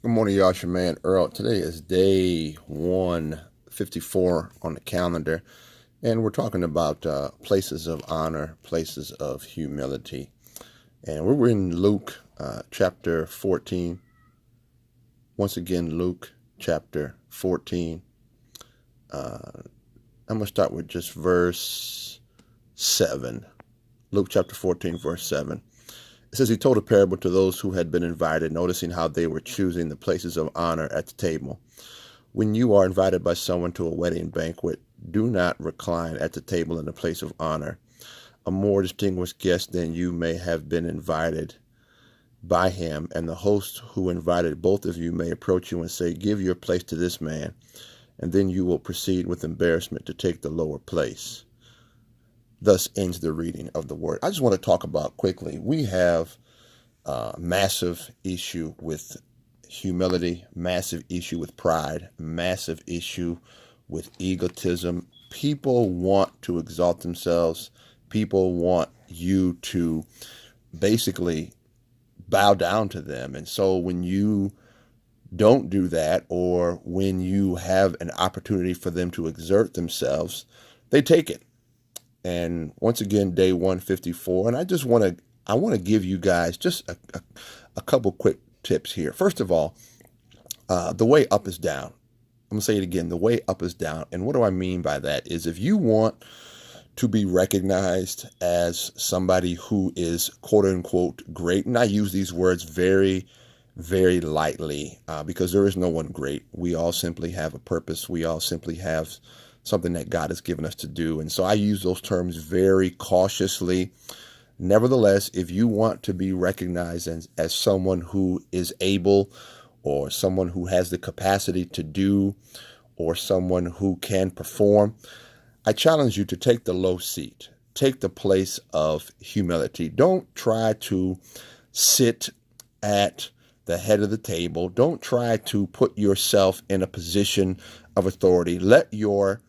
Good morning, y'all. It's your man Earl. Today is day 154 on the calendar, and we're talking about places of honor, places of humility. And we're in Luke chapter 14. Once again, Luke chapter 14. I'm going to start with just verse 7. Luke chapter 14, verse 7. It says, he told a parable to those who had been invited, noticing how they were choosing the places of honor at the table. When you are invited by someone to a wedding banquet, do not recline at the table in the place of honor. A more distinguished guest than you may have been invited by him, and the host who invited both of you may approach you and say, give your place to this man, and then you will proceed with embarrassment to take the lower place. Thus ends the reading of the word. I just want to talk about quickly, we have a massive issue with humility, massive issue with pride, massive issue with egotism. People want to exalt themselves. People want you to basically bow down to them. And so when you don't do that, or when you have an opportunity for them to exert themselves, they take it. And once again, day 154. And I want to give you guys just a couple quick tips here. First of all, the way up is down. I'm going to say it again. The way up is down. And what do I mean by that is, if you want to be recognized as somebody who is quote unquote great, and I use these words very, very lightly because there is no one great. We all simply have a purpose. We all simply have something that God has given us to do. And so I use those terms very cautiously. Nevertheless, if you want to be recognized as someone who is able, or someone who has the capacity to do, or someone who can perform, I challenge you to take the low seat. Take the place of humility. Don't try to sit at the head of the table. Don't try to put yourself in a position of authority. Let your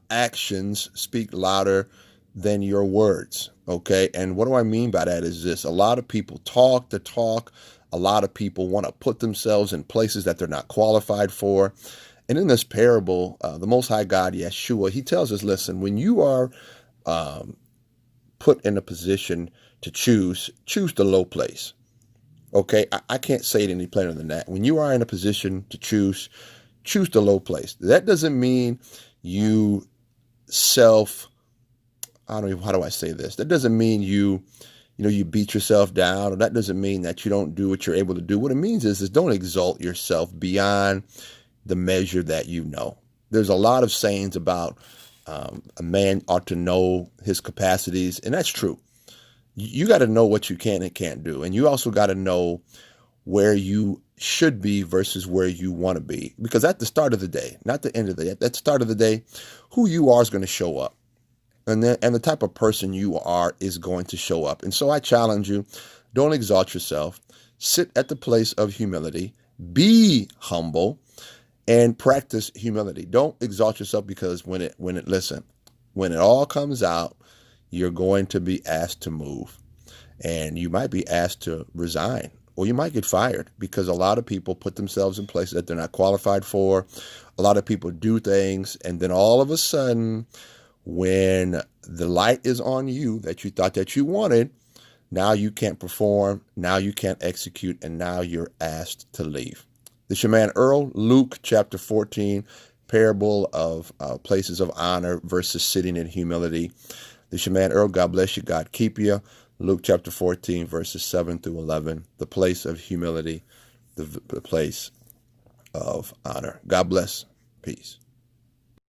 actions speak louder than your words. Okay. And what do I mean by that is this: a lot of people talk the talk. A lot of people want to put themselves in places that they're not qualified for. And in this parable, the Most High God, Yeshua, he tells us, listen, when you are put in a position to choose the low place. Okay. I can't say it any plainer than that. When you are in a position to choose the low place. That doesn't mean you I don't even, how do I say this? That doesn't mean you beat yourself down, or that doesn't mean that you don't do what you're able to do. What it means is don't exalt yourself beyond the measure that you know. There's a lot of sayings about a man ought to know his capacities, and that's true. You got to know what you can and can't do. And you also got to know where you should be versus where you want to be. Because at the start of the day, not the end of the day, at the start of the day, who you are is going to show up. And the type of person you are is going to show up. And so I challenge you, don't exalt yourself. Sit at the place of humility. Be humble and practice humility. Don't exalt yourself, because when it all comes out, you're going to be asked to move. And you might be asked to resign, or you might get fired, because a lot of people put themselves in places that they're not qualified for. A lot of people do things, and then all of a sudden, when the light is on you that you thought that you wanted, now you can't perform, now you can't execute, and now you're asked to leave. This is your man Earl, Luke chapter 14, parable of places of honor versus sitting in humility. This is your man Earl. God bless you. God keep you. Luke chapter 14, verses 7 through 11, the place of humility, the place of honor. God bless. Peace.